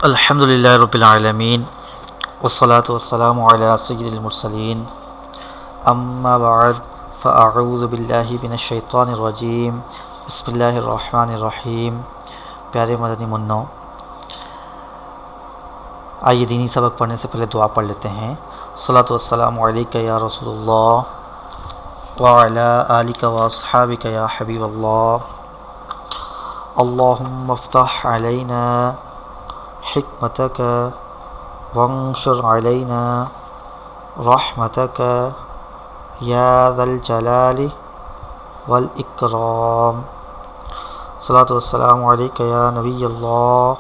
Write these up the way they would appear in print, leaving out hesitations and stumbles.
الحمد للہ رب العالمین والصلاة والسلام علی سید المرسلین اما بعد فاعوذ باللہ من الشیطان الرجیم بسم اللہ الرحمن الرحیم۔ پیارے مدنی منوں، آئیے دینی سبق پڑھنے سے پہلے دعا پڑھ لیتے ہیں۔ صلاۃ والسلام علیک یا رسول اللہ وعلی آلک واصحابک یا حبیب اللہ۔ اللہم افتح علینا حکمتک وانشر علینا رحمتک یا ذا الجلال والاکرام۔ صلاۃ والسلام علیک یا نبی اللہ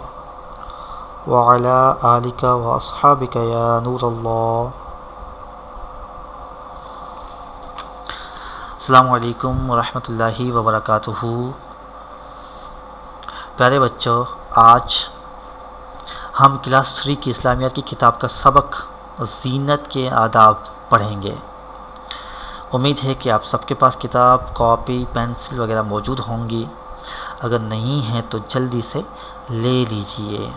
وعلی آلک واصحابک یا نور اللہ۔ السلام علیکم ورحمۃ اللہ وبرکاتہ۔ پیارے بچوں، آج ہم کلاس 3 کی اسلامیات کی کتاب کا سبق زینت کے آداب پڑھیں گے۔ امید ہے کہ آپ سب کے پاس کتاب، کاپی، پینسل وغیرہ موجود ہوں گی۔ اگر نہیں ہیں تو جلدی سے لے لیجئے۔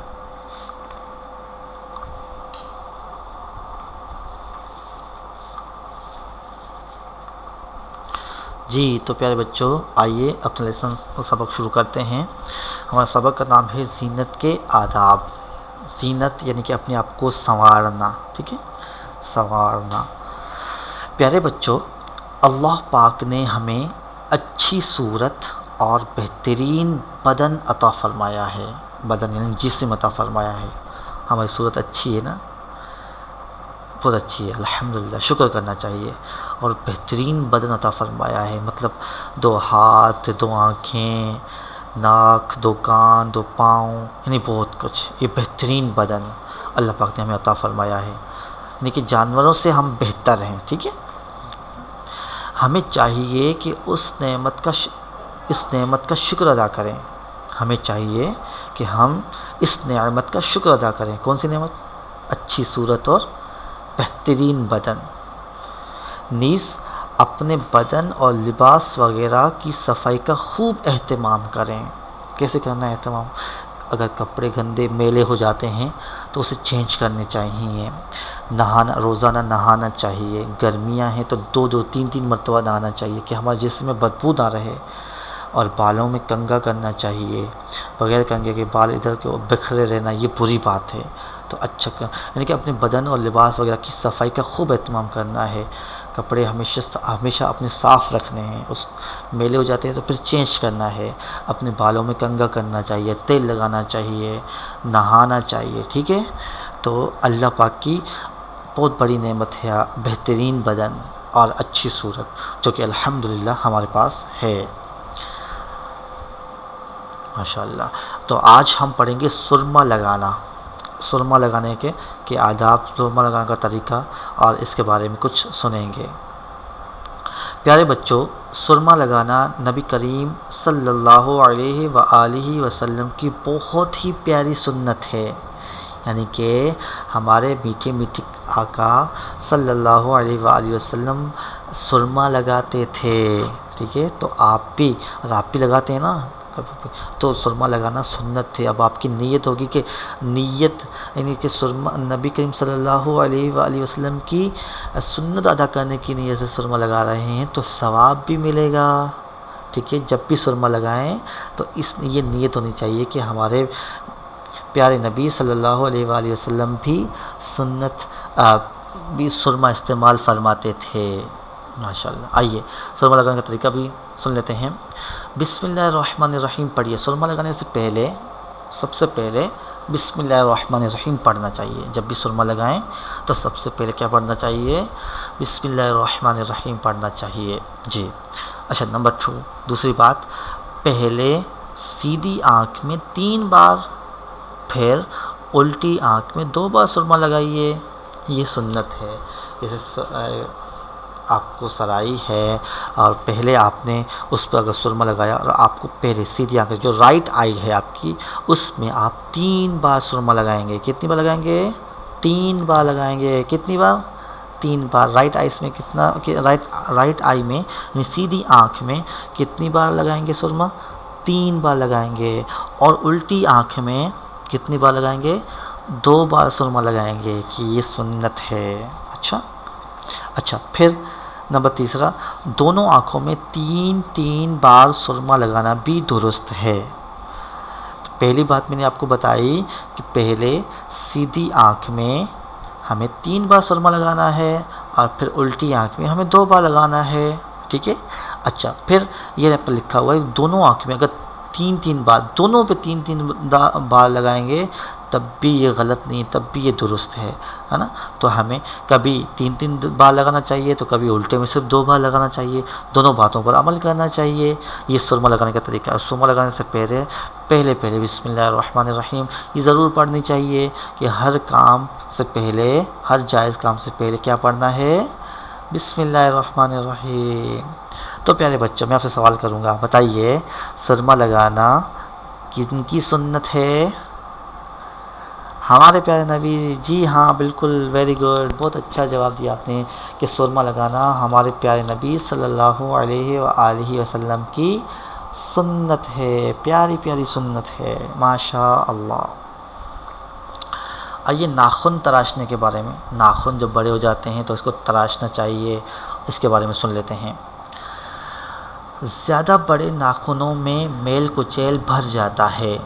جی تو پیارے بچوں، آئیے اپنا لیسن سبق شروع کرتے ہیں۔ ہمارا سبق کا نام ہے زینت کے آداب۔ زینت یعنی کہ اپنے آپ کو سنوارنا، ٹھیک ہے، سنوارنا۔ پیارے بچوں، اللہ پاک نے ہمیں اچھی صورت اور بہترین بدن عطا فرمایا ہے۔ بدن یعنی جسم عطا فرمایا ہے۔ ہماری صورت اچھی ہے نا، بہت اچھی ہے، الحمدللہ، شکر کرنا چاہیے۔ اور بہترین بدن عطا فرمایا ہے، مطلب 2 ہاتھ، 2 آنکھیں، ناک، 2 کان، 2 پاؤں، یعنی بہت کچھ۔ یہ بہترین بدن اللہ پاک نے ہمیں عطا فرمایا ہے، یعنی کہ جانوروں سے ہم بہتر ہیں، ٹھیک ہے۔ ہمیں چاہیے کہ اس نعمت کا شکر ادا کریں۔ ہمیں چاہیے کہ ہم اس نعمت کا شکر ادا کریں۔ کون سی نعمت؟ اچھی صورت اور بہترین بدن۔ نیز اپنے بدن اور لباس وغیرہ کی صفائی کا خوب اہتمام کریں۔ کیسے کرنا ہے اہتمام؟ اگر کپڑے گندے میلے ہو جاتے ہیں تو اسے چینج کرنے چاہیے۔ روزانہ نہانا چاہیے۔ گرمیاں ہیں تو 2 3 مرتبہ نہانا چاہیے کہ ہمارے جسم میں بدبو نہ رہے۔ اور بالوں میں کنگھا کرنا چاہیے۔ بغیر کنگھے کے بال ادھر کے بکھرے رہنا یہ بری بات ہے۔ تو اچھا یعنی کہ اپنے بدن اور لباس وغیرہ کی صفائی کا خوب اہتمام کرنا ہے۔ کپڑے ہمیشہ اپنے صاف رکھنے ہیں۔ اس میلے ہو جاتے ہیں تو پھر چینج کرنا ہے۔ اپنے بالوں میں کنگھا کرنا چاہیے، تیل لگانا چاہیے، نہانا چاہیے، ٹھیک ہے۔ تو اللہ پاک کی بہت بڑی نعمت ہے بہترین بدن اور اچھی صورت، جو کہ الحمدللہ ہمارے پاس ہے، ماشاءاللہ۔ تو آج ہم پڑھیں گے سرما لگانا۔ سرما لگانے کے آداب، سرما لگانے کا طریقہ، اور اس کے بارے میں کچھ سنیں گے۔ پیارے بچوں، سرما لگانا نبی کریم صلی اللہ علیہ وآلہ وسلم کی بہت ہی پیاری سنت ہے۔ یعنی کہ ہمارے میٹھے میٹھے آقا صلی اللہ علیہ وآلہ وسلم سرما لگاتے تھے، ٹھیک ہے۔ تو آپ بھی لگاتے ہیں نا، تو سرما لگانا سنت ہے۔ اب آپ کی نیت ہوگی کہ یعنی کہ سرما نبی کریم صلی اللہ علیہ وآلہ وسلم کی سنت ادا کرنے کی نیت سے سرما لگا رہے ہیں تو ثواب بھی ملے گا، ٹھیک ہے۔ جب بھی سرما لگائیں تو یہ نیت ہونی چاہیے کہ ہمارے پیارے نبی صلی اللہ علیہ وآلہ وسلم بھی سرما استعمال فرماتے تھے، ماشاءاللہ۔ آئیے سرما لگانے کا طریقہ بھی سن لیتے ہیں۔ بسم اللہ الرحمن الرحیم پڑھیے۔ سرما لگانے سے پہلے سب سے پہلے بسم اللہ الرحمن الرحیم پڑھنا چاہیے۔ جب بھی سرما لگائیں تو سب سے پہلے کیا پڑھنا چاہیے؟ بسم اللہ الرحمن الرحیم پڑھنا چاہیے، جی۔ اچھا، نمبر 2، دوسری بات، پہلے سیدھی آنکھ میں 3 بار، پھر الٹی آنکھ میں 2 بار سرما لگائیے۔ یہ سنت ہے۔ جیسے آپ کو سرائی ہے اور پہلے آپ نے اس پر اگر سرما لگایا اور آپ کو پہلے سیدھی آنکھ جو رائٹ آئی ہے آپ کی، اس میں آپ 3 بار سرما لگائیں گے۔ کتنی بار لگائیں گے؟ 3 بار لگائیں گے۔ کتنی بار؟ 3 بار۔ رائٹ آئیز میں کتنا؟ رائٹ آئی میں یعنی سیدھی آنکھ میں کتنی بار لگائیں گے سرما؟ 3 بار لگائیں گے۔ اور الٹی آنکھ میں کتنی بار لگائیں گے؟ 2 بار سرما لگائیں گے کہ یہ سنت ہے. اچھا پھر نمبر تیسرا، دونوں آنکھوں میں 3 بار سرما لگانا بھی درست ہے. پہلی بات میں نے آپ کو بتائی کہ پہلے سیدھی آنکھ میں ہمیں 3 بار سرما لگانا ہے اور پھر الٹی آنکھ میں ہمیں 2 بار لگانا ہے. ٹھیک ہے. اچھا پھر یہ پر لکھا ہوا ہے دونوں آنکھ میں اگر 3 بار، دونوں پہ 3 بار لگائیں گے تب بھی یہ غلط نہیں، تب بھی یہ درست ہے نا. تو ہمیں کبھی 3 بار لگانا چاہیے تو کبھی الٹے میں صرف 2 بار لگانا چاہیے. دونوں باتوں پر عمل کرنا چاہیے. یہ سرما لگانے کا طریقہ ہے. سرما لگانے سے پہلے بسم اللہ الرحمن الرحیم یہ ضرور پڑھنی چاہیے کہ ہر کام سے پہلے، ہر جائز کام سے پہلے کیا پڑھنا ہے؟ بسم اللہ الرحمن الرحیم. تو پیارے بچوں، میں آپ سے سوال کروں گا، بتائیے سرما لگانا کن کی سنت ہے؟ ہمارے پیارے نبی. جی ہاں بالکل، ویری گڈ، بہت اچھا جواب دیا آپ نے کہ سرما لگانا ہمارے پیارے نبی صلی اللہ علیہ وآلہ وسلم کی سنت ہے، پیاری سنت ہے. ماشاء اللہ. آئیے ناخن تراشنے کے بارے میں. ناخن جب بڑے ہو جاتے ہیں تو اس کو تراشنا چاہیے، اس کے بارے میں سن لیتے ہیں. زیادہ بڑے ناخنوں میں میل کچیل بھر جاتا ہے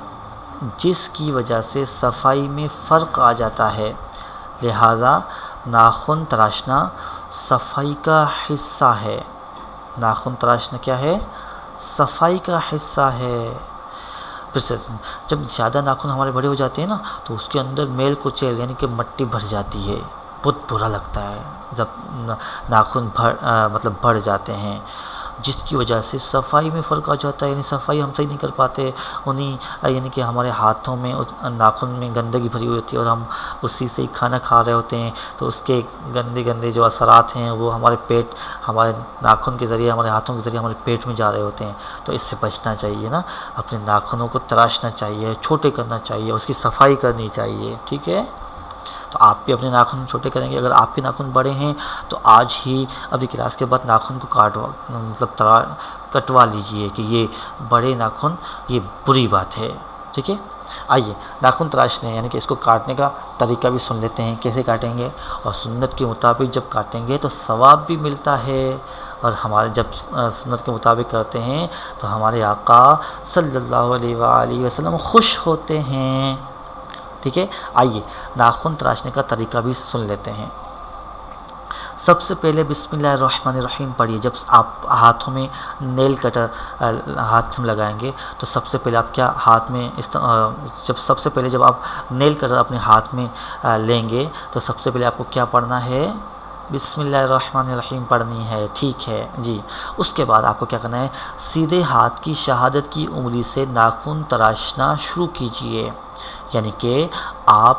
جس کی وجہ سے صفائی میں فرق آ جاتا ہے، لہذا ناخن تراشنا صفائی کا حصہ ہے. ناخن تراشنا کیا ہے؟ صفائی کا حصہ ہے. جب زیادہ ناخن ہمارے بڑے ہو جاتے ہیں نا تو اس کے اندر میل کچیل یعنی کہ مٹی بھر جاتی ہے. بہت برا لگتا ہے جب ناخن بڑھ جاتے ہیں، جس کی وجہ سے صفائی میں فرق آ جاتا ہے. یعنی صفائی ہم صحیح نہیں کر پاتے، یعنی کہ ہمارے ہاتھوں میں اس ناخن میں گندگی بھری ہوئی ہوتی ہے اور ہم اسی سے ہی کھانا کھا رہے ہوتے ہیں، تو اس کے گندے جو اثرات ہیں وہ ہمارے ناخن کے ذریعے، ہمارے ہاتھوں کے ذریعے ہمارے پیٹ میں جا رہے ہوتے ہیں. تو اس سے بچنا چاہیے نا. اپنے ناخنوں کو تراشنا چاہیے، چھوٹے کرنا چاہیے، اس کی صفائی کرنی چاہیے. ٹھیک ہے. تو آپ بھی اپنے ناخن چھوٹے کریں گے. اگر آپ کے ناخن بڑے ہیں تو آج ہی ابھی کلاس کے بعد ناخن کو کٹوا لیجئے کہ یہ بڑے ناخن یہ بری بات ہے. ٹھیک ہے. آئیے ناخن تراشنے یعنی کہ اس کو کاٹنے کا طریقہ بھی سن لیتے ہیں کیسے کاٹیں گے. اور سنت کے مطابق جب کاٹیں گے تو ثواب بھی ملتا ہے، اور ہمارے جب سنت کے مطابق کرتے ہیں تو ہمارے آقا صلی اللہ علیہ وآلہ وسلم خوش ہوتے ہیں. ٹھیک ہے. آئیے ناخن تراشنے کا طریقہ بھی سن لیتے ہیں. سب سے پہلے بسم اللہ الرحمن الرحیم پڑھیے. جب آپ ہاتھوں میں نیل کٹر ہاتھ میں لگائیں گے تو سب سے پہلے آپ کیا ہاتھ میں جب آپ نیل کٹر اپنے ہاتھ میں لیں گے تو سب سے پہلے آپ کو کیا پڑھنا ہے؟ بسم اللہ الرحمن الرحیم پڑھنی ہے. ٹھیک ہے جی. اس کے بعد آپ کو کیا کرنا ہے؟ سیدھے ہاتھ کی شہادت کی انگلی سے ناخن تراشنا شروع کیجئے. یعنی کہ آپ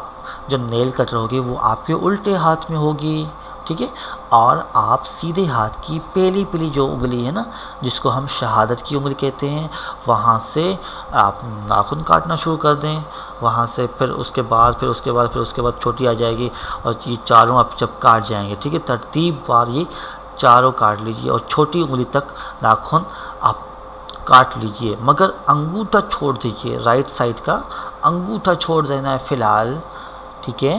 جو نیل کٹر ہوگی وہ آپ کے الٹے ہاتھ میں ہوگی. ٹھیک ہے. اور آپ سیدھے ہاتھ کی پہلی جو انگلی ہے نا جس کو ہم شہادت کی انگلی کہتے ہیں، وہاں سے آپ ناخن کاٹنا شروع کر دیں. وہاں سے پھر اس کے بعد چھوٹی آ جائے گی اور یہ چاروں آپ جب کاٹ جائیں گے. ٹھیک ہے. ترتیب بار یہ چاروں کاٹ لیجئے اور چھوٹی انگلی تک ناخن آپ کاٹ لیجئے، مگر انگوٹھا چھوڑ دیجئے. رائٹ سائڈ کا انگوٹھا چھوڑ دینا ہے فی الحال. ٹھیک ہے.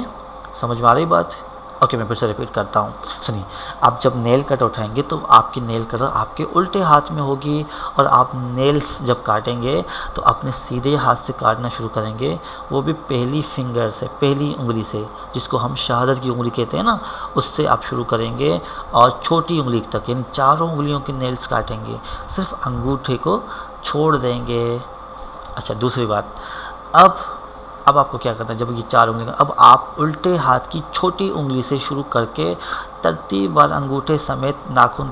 سمجھ میں آ رہی بات؟ اوکے، میں پھر سے ریپیٹ کرتا ہوں. سنیے، آپ جب نیل کٹر اٹھائیں گے تو آپ کی نیل کٹر آپ کے الٹے ہاتھ میں ہوگی، اور آپ نیلز جب کاٹیں گے تو اپنے سیدھے ہاتھ سے کاٹنا شروع کریں گے، وہ بھی پہلی فنگر سے، پہلی انگلی سے جس کو ہم شہادت کی انگلی کہتے ہیں نا، اس سے آپ شروع کریں گے اور چھوٹی انگلی تک یعنی چاروں انگلیوں کے نیلز کاٹیں گے، صرف انگوٹھے کو چھوڑ دیں گے. اچھا، دوسری بات، اب آپ کو کیا کرنا ہے؟ جب یہ چار انگلیاں، اب آپ الٹے ہاتھ کی چھوٹی انگلی سے شروع کر کے ترتیب بار انگوٹھے سمیت ناخن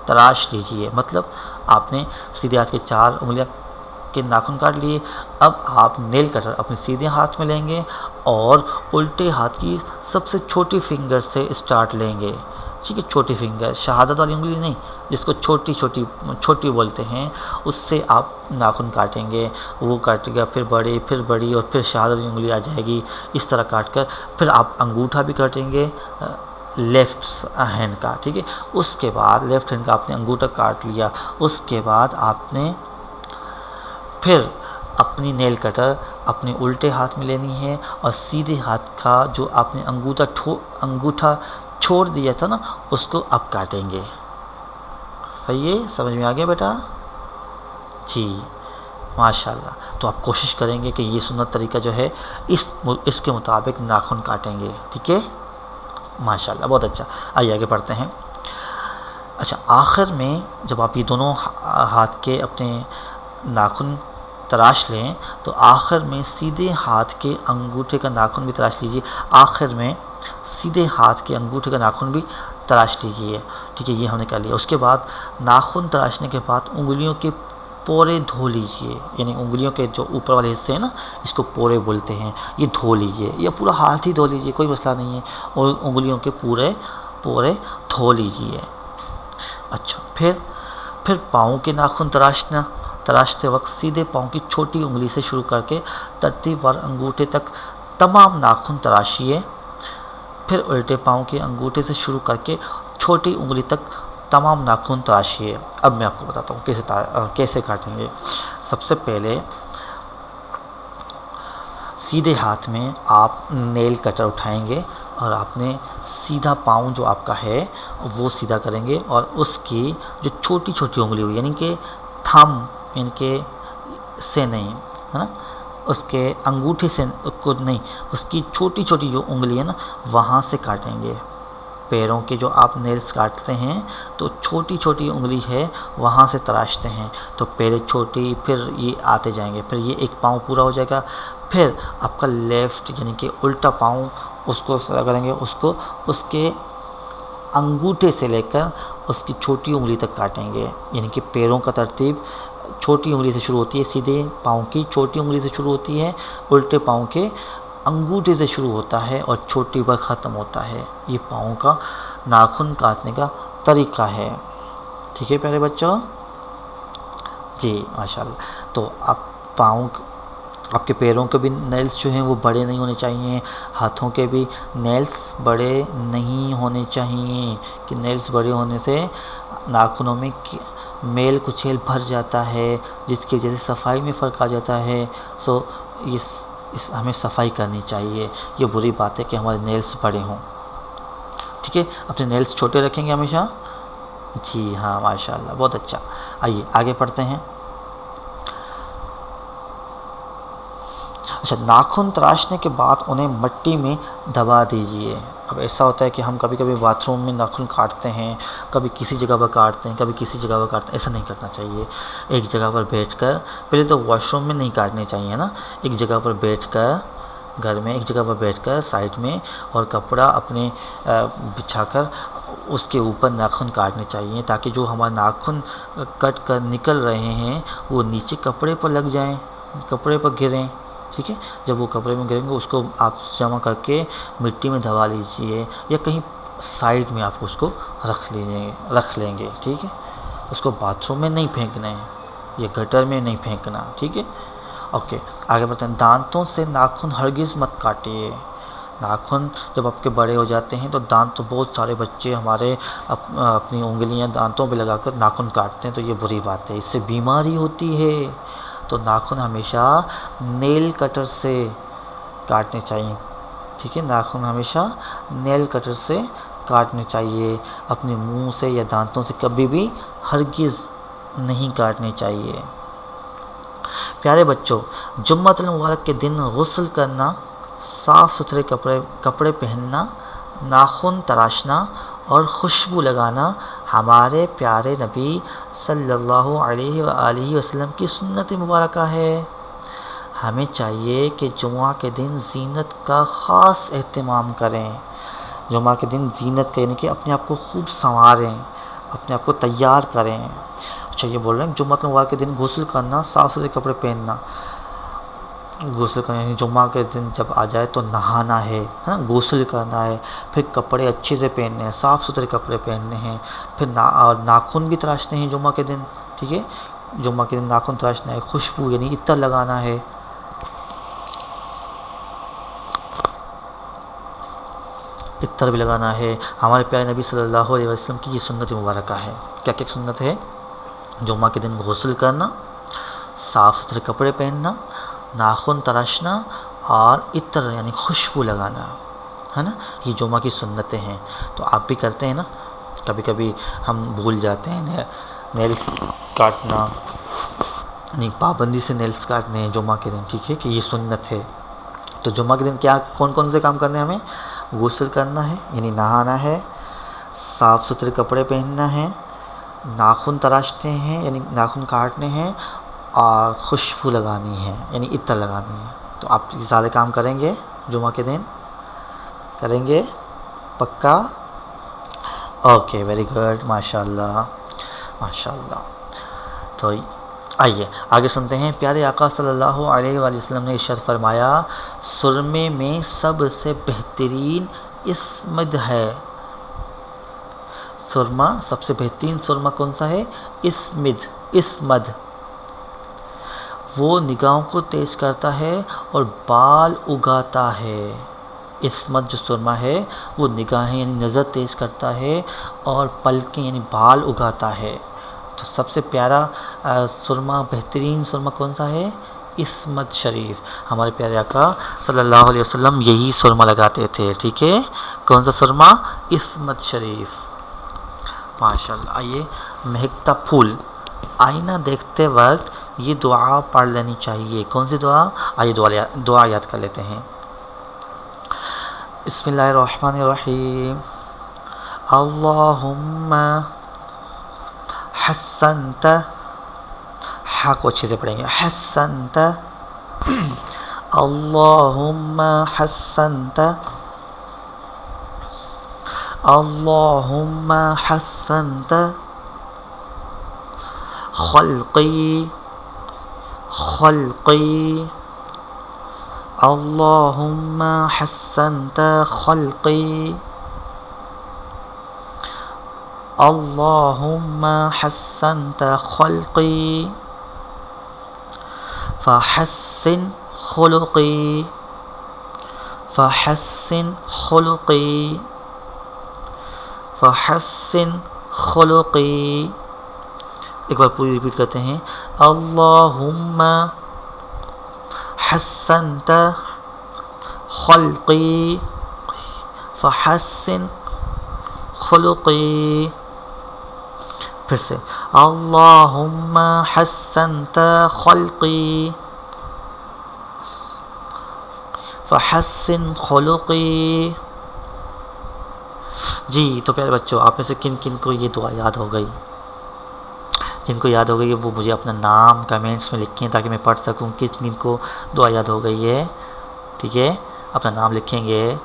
تراش لیجئے. مطلب آپ نے سیدھے ہاتھ کے 4 انگلیاں کے ناخن کاٹ لیے. اب آپ نیل کٹر اپنے سیدھے ہاتھ میں لیں گے اور الٹے ہاتھ کی سب سے چھوٹی فنگر سے اسٹارٹ لیں گے. ٹھیک ہے. چھوٹی فنگر، شہادت والی انگلی نہیں، جس کو چھوٹی بولتے ہیں، اس سے آپ ناخن کاٹیں گے. وہ کاٹے گا، پھر بڑی اور پھر شہادت کی انگلی آ جائے گی. اس طرح کاٹ کر پھر آپ انگوٹھا بھی کاٹیں گے لیفٹ ہینڈ کا. ٹھیک ہے. اس کے بعد لیفٹ ہینڈ کا آپ نے انگوٹھا کاٹ لیا. اس کے بعد آپ نے پھر اپنی نیل کٹر اپنے الٹے ہاتھ میں لینی ہے اور سیدھے ہاتھ کا جو آپ نے انگوٹھا چھوڑ دیا تھا نا اس کو اب کاٹیں گے. صحیح ہے؟ سمجھ میں آ گیا بیٹا؟ جی ماشاء اللہ. تو آپ کوشش کریں گے کہ یہ سنت طریقہ جو ہے اس کے مطابق ناخن کاٹیں گے. ٹھیک ہے ماشاء اللہ بہت اچھا. آئیے آگے پڑھتے ہیں. اچھا آخر میں جب آپ یہ دونوں ہاتھ کے اپنے ناخن تراش لیں تو آخر میں سیدھے ہاتھ کے انگوٹھے کا ناخن بھی تراش لیجیے. آخر میں سیدھے ہاتھ کے انگوٹھے کا ناخن بھی تراش لیجیے. ٹھیک ہے یہ ہم نے کر لیا. اس کے بعد ناخن تراشنے کے بعد انگلیوں کے پورے دھو لیجیے. یعنی انگلیوں کے جو اوپر والے حصے ہیں نا اس کو پورے بولتے ہیں. یہ دھو لیجیے یا پورا ہاتھ ہی دھو لیجیے کوئی مسئلہ نہیں ہے. اور انگلیوں کے پورے دھو لیجیے. اچھا پھر پاؤں کے ناخن تراشتے وقت سیدھے پاؤں کی چھوٹی انگلی سے شروع کر کے ترتیب وار انگوٹھے تک تمام ناخن تراشیے. پھر الٹے پاؤں کے انگوٹھے سے شروع کر کے چھوٹی انگلی تک تمام ناخن تراشیے. اب میں آپ کو بتاتا ہوں کیسے کاٹیں گے. سب سے پہلے سیدھے ہاتھ میں آپ نیل کٹر اٹھائیں گے اور آپ نے سیدھا پاؤں جو آپ کا ہے وہ سیدھا کریں گے اور اس کی جو چھوٹی چھوٹی انگلی ہوئی یعنی کہ تھم یعنی کہ سے نہیں ہے نا اس کے انگوٹھے سے کو نہیں اس کی چھوٹی چھوٹی جو انگلی ہے نا وہاں سے کاٹیں گے. پیروں کے جو آپ نیلز کاٹتے ہیں تو چھوٹی چھوٹی انگلی ہے وہاں سے تراشتے ہیں تو پہلے چھوٹی پھر یہ آتے جائیں گے. پھر یہ ایک پاؤں پورا ہو جائے گا. پھر آپ کا لیفٹ یعنی کہ الٹا پاؤں اس کو کریں گے. اس کے انگوٹھے سے لے کر اس کی چھوٹی انگلی تک کاٹیں گے. یعنی کہ پیروں کا ترتیب چھوٹی انگلی سے شروع ہوتی ہے. سیدھے پاؤں کی چھوٹی انگلی سے شروع ہوتی ہے. الٹے پاؤں کے انگوٹھے سے شروع ہوتا ہے اور چھوٹی پر ختم ہوتا ہے. یہ پاؤں کا ناخن کاٹنے کا طریقہ ہے. ٹھیک ہے پیارے بچوں؟ جی ماشاء اللہ. تو آپ کے پیروں کے بھی نیلز جو ہیں وہ بڑے نہیں ہونے چاہیے. ہاتھوں کے بھی نیلز بڑے نہیں ہونے چاہیے کہ نیلز بڑے ہونے سے ناخنوں میں میل کچیل بھر جاتا ہے جس کی وجہ سے صفائی میں فرق آ جاتا ہے. سو ہمیں صفائی کرنی چاہیے. یہ بری بات ہے کہ ہمارے نیلز بڑے ہوں. ٹھیک ہے اپنے نیلز چھوٹے رکھیں گے ہمیشہ. جی ہاں ماشاء اللہ بہت اچھا. آئیے آگے پڑھتے ہیں. اچھا ناخن تراشنے کے بعد انہیں مٹی میں دبا دیجیے. اب ایسا ہوتا ہے کہ ہم کبھی کبھی باتھ روم میں ناخن کاٹتے ہیں کبھی کسی جگہ پر کاٹتے ہیں کبھی کسی جگہ پر کاٹتے ہیں. ایسا نہیں کرنا چاہیے. ایک جگہ پر بیٹھ کر پہلے تو واش روم میں نہیں کاٹنے چاہیے نا. ایک جگہ پر بیٹھ کر گھر میں ایک جگہ پر بیٹھ کر سائڈ میں اور کپڑا اپنے بچھا کر اس کے اوپر ناخن کاٹنے چاہیے تاکہ جو ہمارے ناخن کٹ کر نکل رہے ہیں وہ نیچے کپڑے پر لگ جائیں کپڑے پر گریں. ٹھیک ہے جب وہ کپڑے میں گریں گے اس کو آپ جمع کر کے مٹی میں دبا لیجئے یا کہیں سائڈ میں آپ اس کو رکھ لیں گے. ٹھیک ہے اس کو باتھ روم میں نہیں پھینکنا ہے یا گٹر میں نہیں پھینکنا. ٹھیک ہے اوکے آگے بڑھتے ہیں. دانتوں سے ناخن ہرگز مت کاٹیے. ناخن جب آپ کے بڑے ہو جاتے ہیں تو دانت تو بہت سارے بچے ہمارے اپنی انگلیاں دانتوں پہ لگا کر ناخن کاٹتے ہیں تو یہ بری بات ہے. اس سے بیماری ہوتی ہے. تو ناخن ہمیشہ نیل کٹر سے کاٹنے چاہیے. ٹھیک ہے ناخن ہمیشہ نیل کٹر سے کاٹنے چاہیے. اپنے منہ سے یا دانتوں سے کبھی بھی ہرگز نہیں کاٹنے چاہیے. پیارے بچوں جمعۃ المبارک کے دن غسل کرنا صاف ستھرے کپڑے پہننا ناخن تراشنا اور خوشبو لگانا ہمارے پیارے نبی صلی اللہ علیہ وآلہ وسلم کی سنت مبارکہ ہے. ہمیں چاہیے کہ جمعہ کے دن زینت کا خاص اہتمام کریں. جمعہ کے دن زینت کا یعنی کہ اپنے آپ کو خوب سنواریں اپنے آپ کو تیار کریں. اچھا یہ بول رہے ہیں جمعہ مبارک کے دن غسل کرنا صاف ستھرے کپڑے پہننا. غسل کرنا یعنی جمعہ کے دن جب آ جائے تو نہانا ہے نا غسل کرنا ہے. پھر کپڑے اچھے سے پہننے ہیں صاف ستھرے کپڑے پہننے ہیں. پھر ناخن بھی تراشنے ہیں جمعہ کے دن. ٹھیک ہے جمعہ کے دن ناخن تراشنا ہے. خوشبو یعنی عطر لگانا ہے. عطر بھی لگانا ہے. ہمارے پیارے نبی صلی اللہ علیہ وسلم کی یہ سنت مبارکہ ہے. کیا کیا سنت ہے؟ جمعہ کے دن غسل کرنا صاف ستھرے کپڑے پہننا ناخن تراشنا اور عطر یعنی خوشبو لگانا ہے نا، یہ جمعہ کی سنتیں ہیں. تو آپ بھی کرتے ہیں نا، کبھی کبھی ہم بھول جاتے ہیں نیلس کاٹنا، یعنی پابندی سے نیلس کاٹنے ہیں جمعہ کے دن، ٹھیک ہے کہ یہ سنت ہے. تو جمعہ کے دن کیا کون کون سے کام کرنے ہیں ہمیں؟ غسل کرنا ہے یعنی نہانا ہے، صاف ستھرے کپڑے پہننا ہے، ناخن تراشنے ہیں یعنی ناخن کاٹنے ہیں، اور خوشبو لگانی ہے یعنی عطر لگانی ہے. تو آپ یہ سارے کام کریں گے جمعہ کے دن؟ کریں گے پکا؟ اوکے، ویری گڈ، ماشاء اللہ ماشاء اللہ. تو آئیے آگے سنتے ہیں. پیارے آقا صلی اللہ علیہ وآلہ وسلم نے ارشاد فرمایا، سرمے میں سب سے بہترین اسمد ہے. سرما، سب سے بہترین سرما کون سا ہے؟ اسمد. وہ نگاہوں کو تیز کرتا ہے اور بال اگاتا ہے. اسمد جو سرما ہے وہ نگاہیں یعنی نظر تیز کرتا ہے اور پلکیں یعنی بال اگاتا ہے. تو سب سے پیارا سرما، بہترین سرما کون سا ہے؟ اسمد شریف. ہمارے پیارے آقا صلی اللہ علیہ وسلم یہی سرما لگاتے تھے، ٹھیک ہے. کون سا سرما؟ اسمد شریف، ماشاء اللہ. آئیے، مہکتا پھول. آئینہ دیکھتے وقت یہ دعا پڑھ لینی چاہیے. کون سی دعا؟ آئیے دعا یاد کر لیتے ہیں. بسم اللہ الرحمن الرحیم. اللہم حسنت، ہا کو اچھے سے پڑھیں گے، حسنت. اللہم حسنت، اللہم حسنت خلقی، اللہم حسنت خلقی، اللہم حسنت خلقی فحسن خلقی، فحسن خلقی، فحسن خلقی. ایک بار پوری ریپیٹ کرتے ہیں. اللہم حسنت خلقی فحسن خلقی. پھر سے اللہم حسنت خلقی فحسن خلقی. جی تو پیارے بچوں، آپ میں سے کن کن کو یہ دعا یاد ہو گئی؟ جن کو یاد ہو گئی وہ مجھے اپنا نام کمنٹس میں لکھیں تاکہ میں پڑھ سکوں کن کو دعا یاد ہو گئی ہے. ٹھیک ہے، اپنا نام لکھیں گے،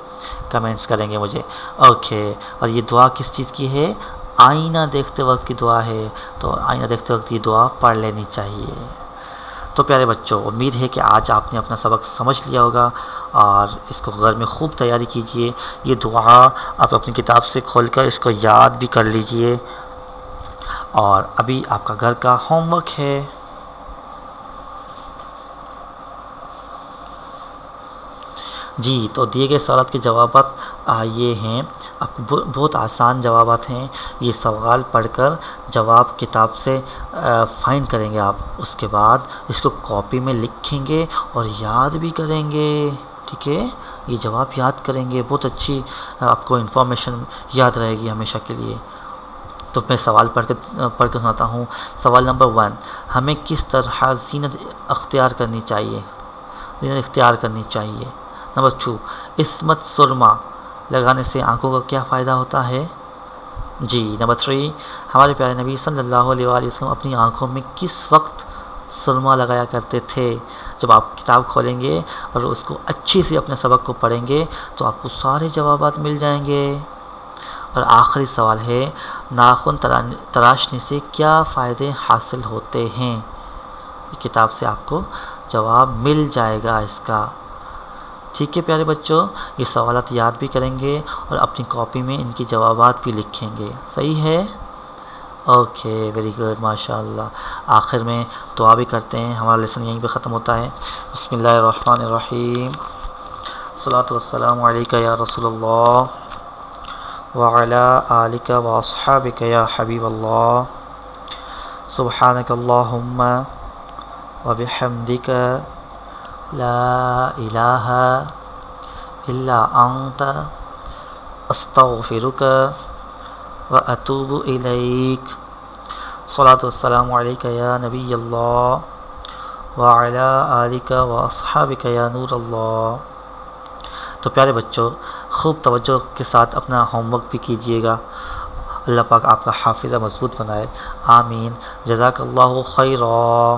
کمنٹس کریں گے مجھے. اوکے. اور یہ دعا کس چیز کی ہے؟ آئینہ دیکھتے وقت کی دعا ہے. تو آئینہ دیکھتے وقت یہ دعا پڑھ لینی چاہیے. تو پیارے بچوں، امید ہے کہ آج آپ نے اپنا سبق سمجھ لیا ہوگا اور اس کو گھر میں خوب تیاری کیجئے. یہ دعا آپ اپنی کتاب سے کھول کر اس کو یاد بھی کر لیجئے. اور ابھی آپ کا گھر کا ہوم ورک ہے. جی تو دیے گئے سوالات کے جوابات یہ ہیں. آپ کو بہت آسان جوابات ہیں. یہ سوال پڑھ کر جواب کتاب سے فائنڈ کریں گے آپ. اس کے بعد اس کو کاپی میں لکھیں گے اور یاد بھی کریں گے. ٹھیک ہے، یہ جواب یاد کریں گے. بہت اچھی آپ کو انفارمیشن یاد رہے گی ہمیشہ کے لیے. تو میں سوال پڑھ کے سناتا ہوں. سوال نمبر 1، ہمیں کس طرح زینت اختیار کرنی چاہیے؟ نمبر 2، اسمت سرما لگانے سے آنکھوں کا کیا فائدہ ہوتا ہے؟ جی. نمبر 3، ہمارے پیارے نبی صلی اللہ علیہ وآلہ وسلم اپنی آنکھوں میں کس وقت سرما لگایا کرتے تھے؟ جب آپ کتاب کھولیں گے اور اس کو اچھی سے اپنے سبق کو پڑھیں گے تو آپ کو سارے جوابات مل جائیں گے. اور آخری سوال ہے، ناخن تراشنے سے کیا فائدے حاصل ہوتے ہیں؟ کتاب سے آپ کو جواب مل جائے گا اس کا. ٹھیک ہے پیارے بچوں، یہ سوالات یاد بھی کریں گے اور اپنی کاپی میں ان کی جوابات بھی لکھیں گے. صحیح ہے؟ اوکے، ویری گڈ، ماشاء اللہ. آخر میں دعا بھی کرتے ہیں. ہمارا لیسن یہیں پہ ختم ہوتا ہے. بسم اللہ الرحمن الرحیم. الصلاۃ والسلام علیک یا رسول اللہ وعلی آلک واصحابک یا حبیب اللہ. سبحانک اللہم وبحمدک لا الہ الا انت استغفرک واتوب الیک صلاۃ والسلام علیک یا نبی اللہ وعلی آلک واصحابک یا نور اللہ۔ تو پیارے بچوں، خوب توجہ کے ساتھ اپنا ہوم ورک بھی کیجیے گا۔ اللہ پاک آپ کا حافظہ مضبوط بنائے، آمین۔ جزاک اللہ خیرا۔